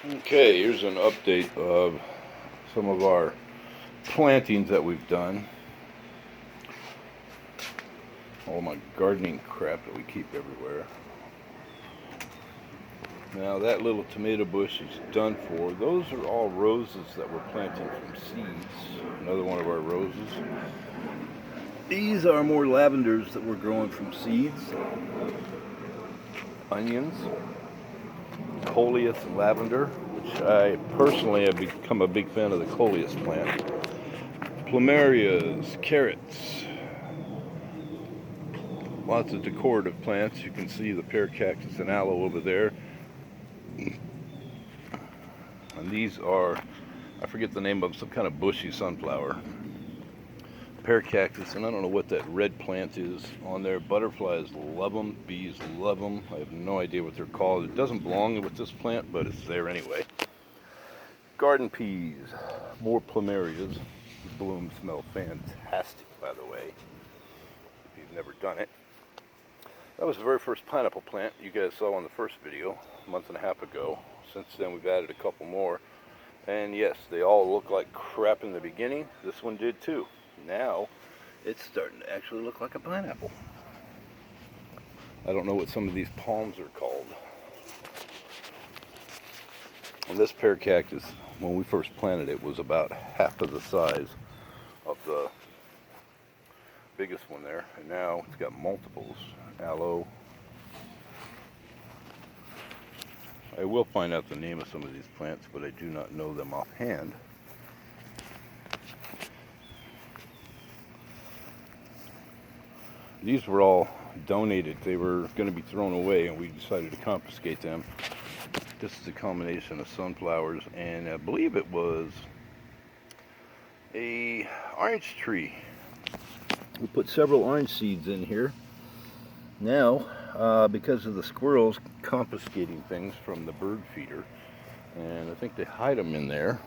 Okay, here's an update of some of our plantings that we've done. All my gardening crap that we keep everywhere. Now that little tomato bush is done for. Those are all roses that we're planting from seeds. Another one of our roses. These are more lavenders that we're growing from seeds. Onions. Coleus lavender, which I personally have become a big fan of the Coleus plant. Plumerias, carrots, lots of decorative plants. You can see the pear cactus and aloe over there. And these are, I forget the name of some kind of bushy sunflower. Pear cactus, and I don't know what that red plant is on there. Butterflies love them, bees love them. I have no idea what they're called. It doesn't belong with this plant, but it's there anyway. Garden peas, more plumerias. The blooms smell fantastic, by the way, if you've never done it. That was the very first pineapple plant you guys saw in the first video a month and a half ago. Since then we've added a couple more. And yes, they all look like crap in the beginning. This one did too. Now it's starting to actually look like a pineapple. I don't know what some of these palms are called. And this pear cactus, when we first planted it, was about half of the size of the biggest one there. And now it's got multiples. Aloe. I will find out the name of some of these plants, but I do not know them offhand. These were all donated. They were going to be thrown away, and we decided to confiscate them. This is a combination of sunflowers, and I believe it was a orange tree. We put several orange seeds in here. Now, because of the squirrels confiscating things from the bird feeder, and I think they hide them in there,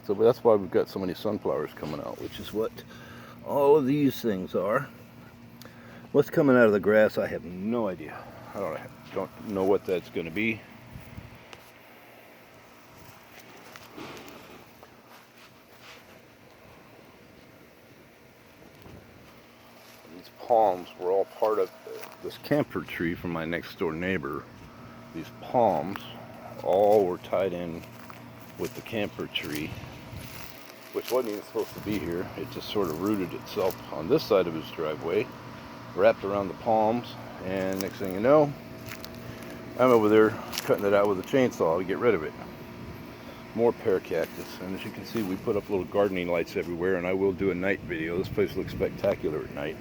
so that's why we've got so many sunflowers coming out, which is what all of these things are. What's coming out of the grass, I have no idea. I don't know what that's going to be. These palms were all part of this camphor tree from my next door neighbor. These palms all were tied in with the camphor tree, which wasn't even supposed to be here. It just sort of rooted itself on this side of his driveway, wrapped around the palms, and next thing you know, I'm over there cutting it out with a chainsaw to get rid of it. More pear cactus, and as you can see, we put up little gardening lights everywhere, and I will do a night video. This place looks spectacular at night.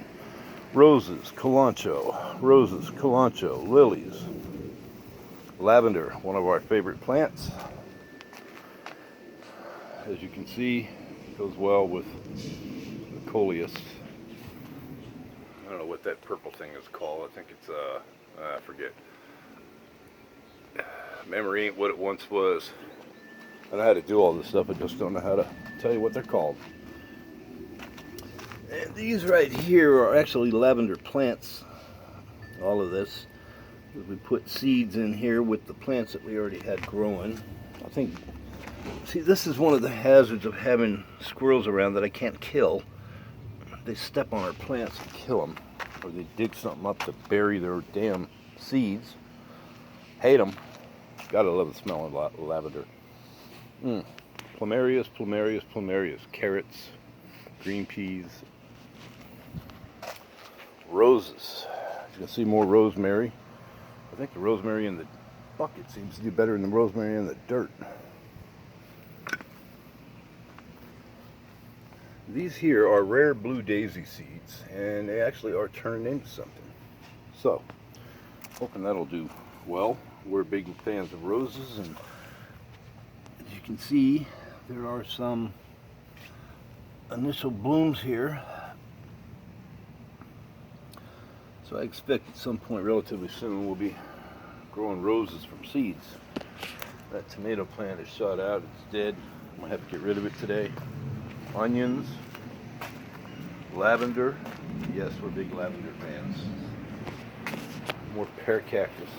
Roses, kalanchoe, lilies, lavender, one of our favorite plants. As you can see, it goes well with the coleus. I don't know what that purple thing is called. I think it's I forget. Memory ain't what it once was. I know how to do all this stuff, I just don't know how to tell you what they're called. And these right here are actually lavender plants. All of this. We put seeds in here with the plants that we already had growing. I think, see, this is one of the hazards of having squirrels around that I can't kill. They step on our plants and kill them, or they dig something up to bury their damn seeds. Hate them. Gotta love the smell of lavender. Plumerias, carrots, green peas, roses. You can see more rosemary. I think the rosemary in the bucket seems to do better than the rosemary in the dirt. These here are rare blue daisy seeds, and they actually are turned into something. So, hoping that'll do well. We're big fans of roses, and as you can see, there are some initial blooms here. So I expect at some point relatively soon we'll be growing roses from seeds. That tomato plant is shot out, it's dead. I'm gonna have to get rid of it today. Onions, lavender. Yes, we're big lavender fans. More pear cactus.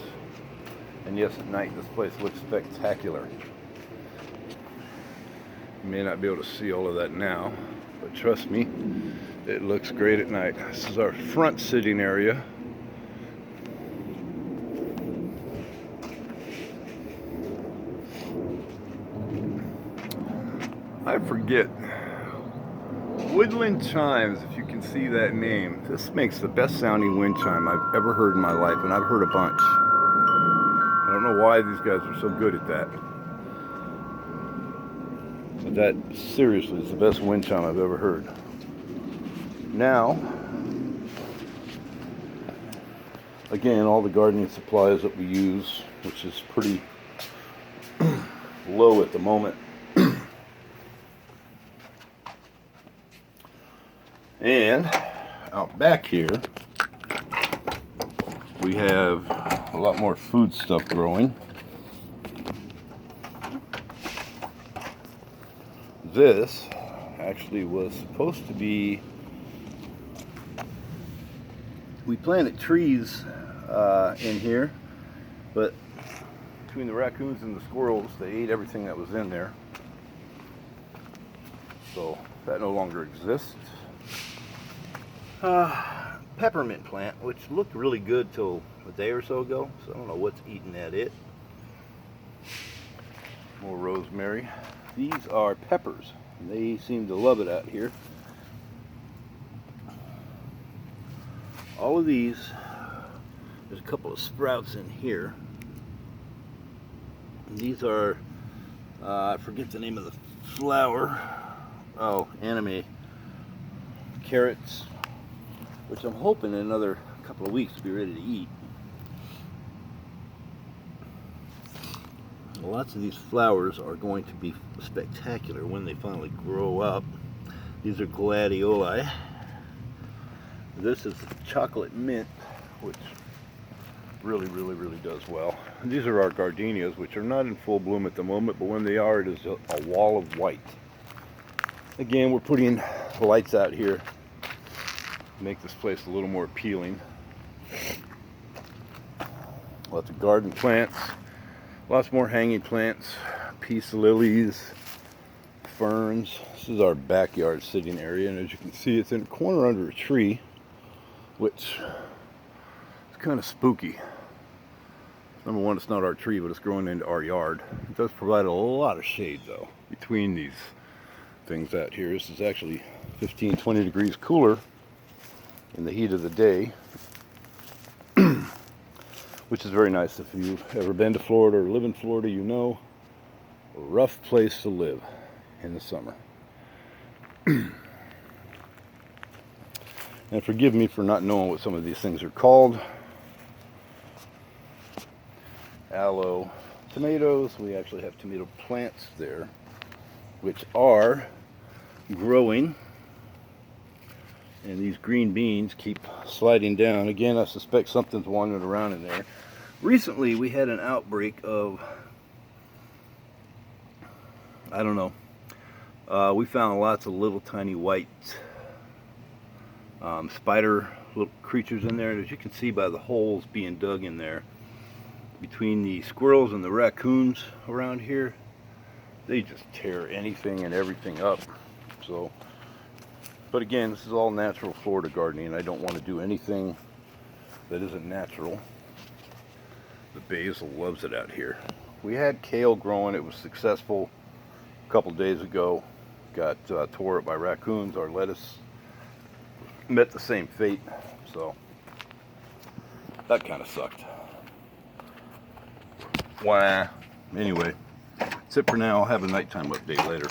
And yes, at night this place looks spectacular. You may not be able to see all of that now, but trust me, it looks great at night. This is our front sitting area. I forget. Woodland Chimes, if you can see that name. This makes the best sounding wind chime I've ever heard in my life, and I've heard a bunch. I don't know why these guys are so good at that. But that seriously is the best wind chime I've ever heard. Now, again, all the gardening supplies that we use, which is pretty low at the moment. And out back here, we have a lot more food stuff growing. This actually was supposed to be, we planted trees in here, but between the raccoons and the squirrels, they ate everything that was in there. So that no longer exists. Peppermint plant, which looked really good till a day or so ago, so I don't know what's eating at it. More rosemary. These are peppers. They seem to love it out here. All of these, there's a couple of sprouts in here. These are, I forget the name of the flower. Oh, anime carrots, which I'm hoping in another couple of weeks to be ready to eat. Lots of these flowers are going to be spectacular when they finally grow up. These are gladioli. This is chocolate mint, which really does well. And these are our gardenias, which are not in full bloom at the moment, but when they are, it is a wall of white. Again, we're putting lights out here to make this place a little more appealing. Lots of garden plants, lots more hanging plants, peace lilies, ferns. This is our backyard sitting area, and as you can see, it's in a corner under a tree, which is kind of spooky. Number one, it's not our tree, but it's growing into our yard. It does provide a lot of shade, though, between these things out here. This is actually 15-20 degrees cooler in the heat of the day, which is very nice. If you've ever been to Florida or live in Florida, you know, a rough place to live in the summer. And forgive me for not knowing what some of these things are called. Aloe tomatoes. We actually have tomato plants there, which are growing. And these green beans keep sliding down. Again, I suspect something's wandering around in there. Recently, we had an outbreak of, I don't know, we found lots of little tiny white spider little creatures in there. And as you can see by the holes being dug in there, between the squirrels and the raccoons around here, they just tear anything and everything up. So, but again, this is all natural Florida gardening, and I don't want to do anything that isn't natural. The basil loves it out here. We had kale growing. It was successful a couple days ago. Got tore up by raccoons. Our lettuce met the same fate, so that kind of sucked. Wah. Anyway, that's it for now. I'll have a nighttime update later.